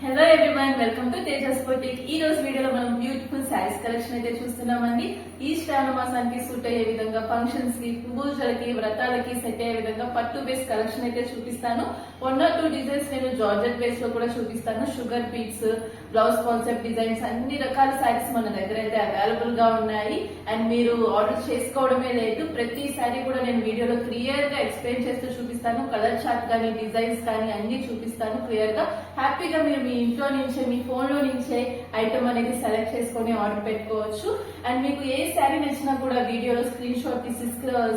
Hello everyone, welcome to Tejas boutique. ఈ రోజు వీడియోలో మనం బ్యూటిఫుల్ శారీస్ కలెక్షన్ అయితే చూస్తున్నామండి. ఈ శ్రావణ మాసానికి సూట్ అయ్యే విధంగా, ఫంక్షన్స్ కి, పూజలకి, వ్రతాలకి సెట్ అయ్యే విధంగా పట్టు బేస్ కలెక్షన్ అయితే చూపిస్తాను. 1 or 2 డిజైన్స్ నేను జార్జెట్ బేస్ లో కూడా చూపిస్తాను. Sugar beads, blouse concept designs, అన్ని రకాల శారీస్ మన దగ్గర అయితే అవైలబుల్ గా ఉన్నాయి. అండ్ మీరు ఆర్డర్ చేసుకోవడమే లేదు, ప్రతి శారీ కూడా నేను వీడియోలో క్లియర్ గా ఎక్స్ప్లెయిన్ చేస్తూ చూపిస్తాను. కలర్ చార్ట్ కానీ, డిజైన్స్ కానీ అన్ని చూపిస్తాను క్లియర్ గా. హ్యాపీగా మీరు మీ ఇంట్లో నుంచే, మీ ఫోన్ లో నుంచే ఐటమ్ అనేది సెలెక్ట్ చేసుకుని ఆర్డర్ పెట్టుకోవచ్చు. అండ్ మీకు ఏ శారీ నచ్చినా కూడా వీడియోలో స్క్రీన్ షాట్ తీసి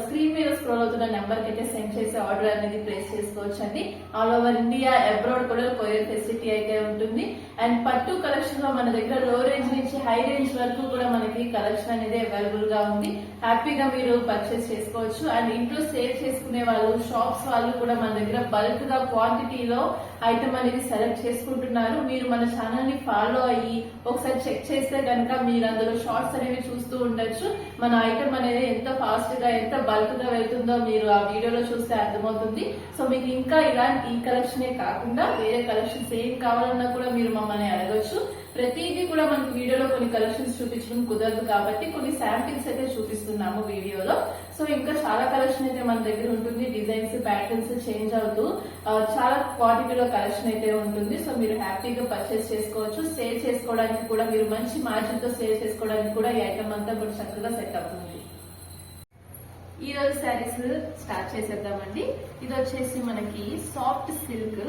స్క్రీన్ మీద స్క్రోల్ అవుతున్న నెంబర్ కి అయితే సెండ్ చేసి ఆర్డర్ అనేది ప్లేస్ చేసుకోవచ్చు అండి. ఆల్ ఓవర్ ఇండియా, అబ్రాడ్ కూడా కొరియర్ ఫెసిలిటీ అయితే ఉంటుంది. అండ్ పట్టు కలెక్షన్ లో మన దగ్గర లో రేంజ్ నుంచి హై రేంజ్ వరకు కూడా మనకి కలెక్షన్ అనేది అవైలబుల్ గా ఉంది. హ్యాపీగా మీరు పర్చేస్ చేసుకోవచ్చు. అండ్ ఇంట్లో సేల్ చేసుకునే వాళ్ళు, షాప్స్ వాళ్ళు కూడా మన దగ్గర బల్క్ గా క్వాంటిటీలో ఐటమ్ అనేది సెలెక్ట్ చేసుకుంటున్నారు. మీరు మన ఛానల్ ని ఫాలో అయ్యి ఒకసారి చెక్ చేస్తే కనుక మీరు అందులో షార్ట్స్ అనేవి చూస్తూ ఉండొచ్చు. మన ఐటమ్ అనేది ఎంత ఫాస్ట్ గా, ఎంత బల్క్ గా వెళ్తుందో మీరు ఆ వీడియోలో చూస్తే అర్థమవుతుంది. సో మీకు ఇంకా ఇలాంటి ఈ కలెక్షనే కాకుండా వేరే కలెక్షన్స్ ఏం కావాలన్నా కూడా మీరు మమ్మల్ని అడగొచ్చు. ప్రతిదీ కూడా మనకు వీడియోలో కొన్ని కలెక్షన్స్ చూపించడం కుదరదు కాబట్టి కొన్ని శాంపిల్స్ అయితే చూపిస్తున్నాము వీడియోలో. సో ఇంకా చాలా కలెక్షన్ అయితే మన దగ్గర ఉంటుంది. డిజైన్స్, ప్యాటర్న్స్ చేంజ్ అవుతూ చాలా క్వాంటిటీలో కలెక్షన్ అయితే ఉంటుంది. సో మీరు హ్యాపీగా పర్చేస్ చేసుకోవచ్చు. సేల్ చేసుకోవడానికి కూడా, మీరు మంచి మార్జిన్ తో సేల్ చేసుకోవడానికి కూడా ఈ ఐటమ్ అంతా కూడా చక్కగా సెట్ అవుతుంది. ఈ రోజు శారీస్ స్టార్ట్ చేసేద్దామండి. ఇది వచ్చేసి మనకి soft silk,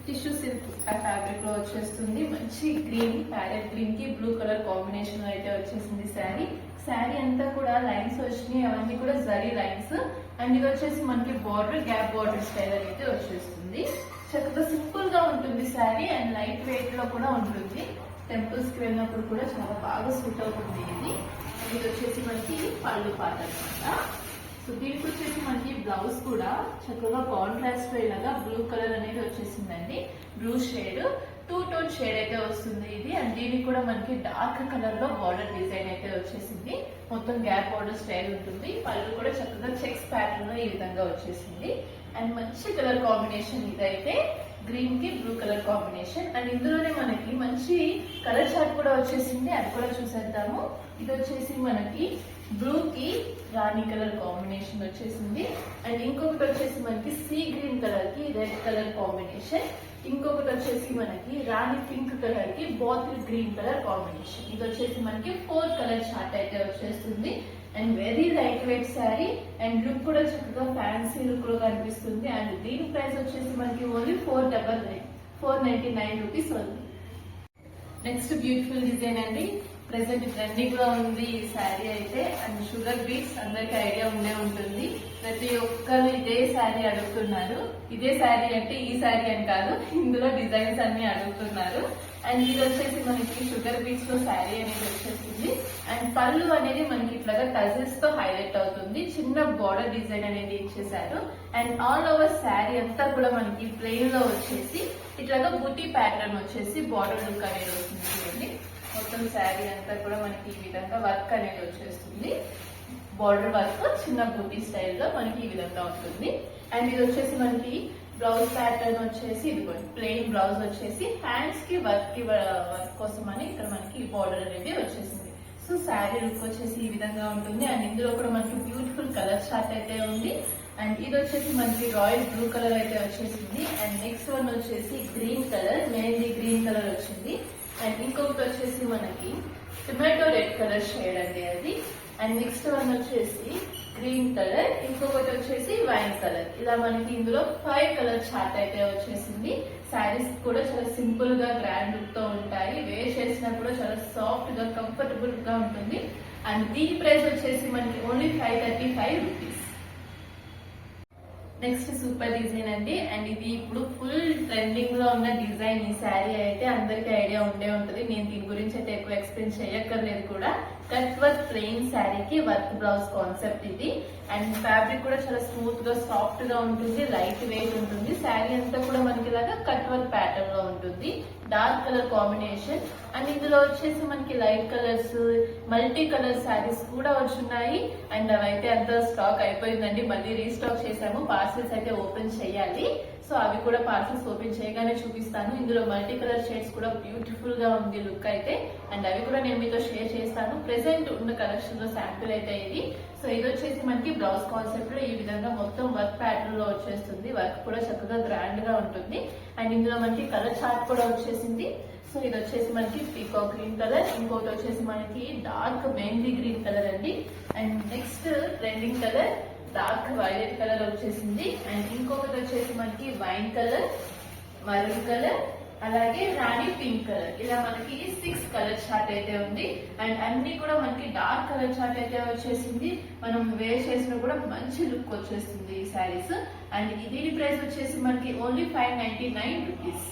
tissue silk fabric లో వచ్చేస్తుంది. మంచి గ్రీన్, ప్యారెట్ గ్రీన్ కి బ్లూ కలర్ కాంబినేషన్ అయితే వచ్చేసింది శారీ. శారీ అంతా కూడా లైన్స్ వచ్చినాయి, అవన్నీ కూడా జరీ లైన్స్. అండ్ ఇది వచ్చేసి మనకి బార్డర్, గ్యాప్ బార్డర్ స్టైల్ అయితే వచ్చేస్తుంది. చక్కగా సింపుల్ గా ఉంటుంది శారీ. అండ్ లైట్ వెయిట్ లో కూడా ఉంటుంది. టెంపుల్స్ కి వెళ్ళినప్పుడు కూడా చాలా బాగా సూట్ అవుతుంది ఇది. ఇది వచ్చేసి మనకి పళ్ళు పాట అనమాట. సో దీనికి వచ్చేసి మనకి బ్లౌజ్ కూడా చక్కగా కాంట్రాస్ట్ ఇలాగా బ్లూ కలర్ అనేది వచ్చేసిందండి. బ్లూ షేడ్, 2 టోన్ షేడ్ అయితే వస్తుంది ఇది. అండ్ దీనికి కూడా మనకి డార్క్ కలర్ లో బార్డర్ డిజైన్ అయితే వచ్చేసింది. మొత్తం గ్యాప్ బార్డర్ స్టైల్ ఉంటుంది. పళ్ళు కూడా చక్కగా చెక్స్ ప్యాటర్న్ లో ఈ విధంగా వచ్చేసింది. అండ్ మంచి కలర్ కాంబినేషన్ ఇదైతే, గ్రీన్ కి బ్లూ కలర్ కాంబినేషన్. అండ్ ఇందులోనే మనకి మంచి కలర్ చార్ట్ కూడా వచ్చేసింది, అది కూడా చూసేద్దాము. ఇది వచ్చేసి మనకి బ్లూ కి రాణి కలర్ కాంబినేషన్ వచ్చేసింది. అండ్ ఇంకొకటి వచ్చేసి మనకి సీ గ్రీన్ కలర్ కి రెడ్ కలర్ కాంబినేషన్. ఇంకొకటి వచ్చేసి మనకి రాణి పింక్ కలర్ కి బాటిల్ గ్రీన్ కలర్ కాంబినేషన్. ఇది వచ్చేసి మనకి 4 కలర్ చార్ట్ అయితే వచ్చేస్తుంది. And very light weight sari. And look కూడా చక్కగా ఫ్యాన్సీ లుక్ లో కనిపిస్తుంది. అండ్ దీని ప్రైస్ వచ్చేసి మనకి ఓన్లీ 499 రూపీస్ ఉంది. నెక్స్ట్ బ్యూటిఫుల్ డిజైన్ అండి. ప్రెసెంట్ ట్రెండింగ్ లో ఉంది ఈ శారీ అయితే. అండ్ షుగర్ బీట్స్ అందరికి ఐడియా ఉండే ఉంటుంది. ప్రతి ఒక్కరు ఇదే శారీ అడుగుతున్నారు. ఇదే శారీ అంటే ఈ శారీ అని కాదు, ఇందులో డిజైన్స్ అన్ని అడుగుతున్నారు. అండ్ ఇది వచ్చేసి మనకి షుగర్ బీట్స్ లో శారీ అనేది వచ్చేసింది. అండ్ పళ్ళు అనేది మనకి ఇట్లాగా టజిల్స్ తో హైలైట్ అవుతుంది. చిన్న బార్డర్ డిజైన్ అనేది ఇచ్చేసారు. అండ్ ఆల్ ఓవర్ శారీ అంతా కూడా మనకి ప్లెయిన్ లో వచ్చేసి ఇట్లాగా బూటీ ప్యాటర్న్ వచ్చేసి బార్డర్ లుక్ అనేది వస్తుంది. చూడండి, మొత్తం శారీ అంతా కూడా మనకి ఈ విధంగా వర్క్ అనేది వచ్చేస్తుంది. బార్డర్ వర్క్ చిన్న బూటీ స్టైల్ లో మనకి ఈ విధంగా ఉంటుంది. అండ్ ఇది వచ్చేసి మనకి బ్లౌజ్ ప్యాటర్న్ వచ్చేసి ఇది ప్లెయిన్ బ్లౌజ్ వచ్చేసి హ్యాండ్స్ కి వర్క్ కోసం అని ఇక్కడ మనకి బార్డర్ అనేది వచ్చేసింది. సో శారీ లుక్ వచ్చేసి ఈ విధంగా ఉంటుంది. అండ్ ఇందులో కూడా మనకి బ్యూటిఫుల్ కలర్ చార్ట్ అయితే ఉంది. అండ్ ఇది వచ్చేసి మనకి రాయల్ బ్లూ కలర్ అయితే వచ్చేసింది. అండ్ నెక్స్ట్ వన్ వచ్చేసి green colour, mehndi green colour వచ్చింది. అండ్ ఇంకొకటి వచ్చేసి మనకి టొమాటో రెడ్ కలర్ షేడ్ అండి అది. అండ్ నెక్స్ట్ వన్ వచ్చేసి గ్రీన్ కలర్, ఇంకొకటి వచ్చేసి వైన్ కలర్. ఇలా మనకి ఇందులో 5 కలర్ చార్ట్ అయితే వచ్చేసింది. శారీస్ కూడా చాలా సింపుల్ గా, గ్రాండ్ లుక్ తో ఉంటాయి. వేర్ చేసినా కూడా చాలా సాఫ్ట్ గా, కంఫర్టబుల్ గా ఉంటుంది. అండ్ దీని ప్రైస్ వచ్చేసి మనకి only 535 rupees. Next super design అండి. అండ్ ఇది ఇప్పుడు ఫుల్ ట్రెండింగ్ లో ఉన్న డిజైన్. ఈ శారీ అయితే అందరికి ఐడియా ఉండే ఉంటది. నేను దీని గురించి అయితే ఎక్కువ ఎక్స్ప్లెయిన్ చేయక్కర్లేదు కూడా. కట్ వర్క్ ప్లెయిన్ శారీకి వర్క్ బ్లౌజ్ కాన్సెప్ట్ ఇది. అండ్ ఫ్యాబ్రిక్ కూడా చాలా స్మూత్ గా, సాఫ్ట్ గా ఉంటుంది. లైట్ వెయిట్ ఉంటుంది. శారీ అంతా కూడా మనకి ఇలాగా కట్ వర్క్ ప్యాటర్న్ లో ఉంటుంది. Dark colour combination. అండ్ ఇందులో వచ్చేసి మనకి light colours, multi colour saris కూడా వచ్చున్నాయి. అండ్ అవైతే అంతా స్టాక్ అయిపోయిందండి. మళ్ళీ రీస్టాక్ చేసాము. పాత పార్సెల్స్ అయితే ఓపెన్ చేయాలి. సో అవి కూడా పార్సెల్స్ ఓపెన్ చేయగానే చూపిస్తాను. ఇందులో మల్టీ కలర్ షేడ్స్ కూడా బ్యూటిఫుల్ గా ఉంది లుక్ అయితే, అండ్ అవి కూడా నేను మీతో షేర్ చేస్తాను. ప్రెసెంట్ ఉన్న కలెక్షన్ లో శాంపిల్ అయితే ఇది. సో ఇది వచ్చేసి మనకి బ్లౌజ్ కాన్సెప్ట్ లో ఈ విధంగా మొత్తం వర్క్ ప్యాటర్న్ లో వచ్చేస్తుంది. వర్క్ కూడా చక్కగా గ్రాండ్ గా ఉంటుంది. అండ్ ఇందులో మనకి కలర్ చార్ట్ కూడా వచ్చేసింది. సో ఇది వచ్చేసి మనకి పీకాక్ గ్రీన్ కలర్, ఇంకోటి వచ్చేసి మనకి డార్క్ మెహందీ గ్రీన్ కలర్ అండి. And next trending colour dark violet colour వచ్చేసింది. అండ్ ఇంకొకటి వచ్చేసి మనకి వైన్ కలర్, మరూన్ కలర్, అలాగే రాణి పింక్ కలర్. ఇలా మనకి 6 కలర్ చార్ట్ అయితే ఉంది. అండ్ అన్ని కూడా మనకి డార్క్ కలర్ చార్ట్ అయితే వచ్చేసింది. మనం వేర్ చేసిన కూడా మంచి లుక్ వచ్చేస్తుంది ఈ శారీస్. అండ్ దీని ప్రైస్ వచ్చేసి మనకి ఓన్లీ 599 రూపీస్.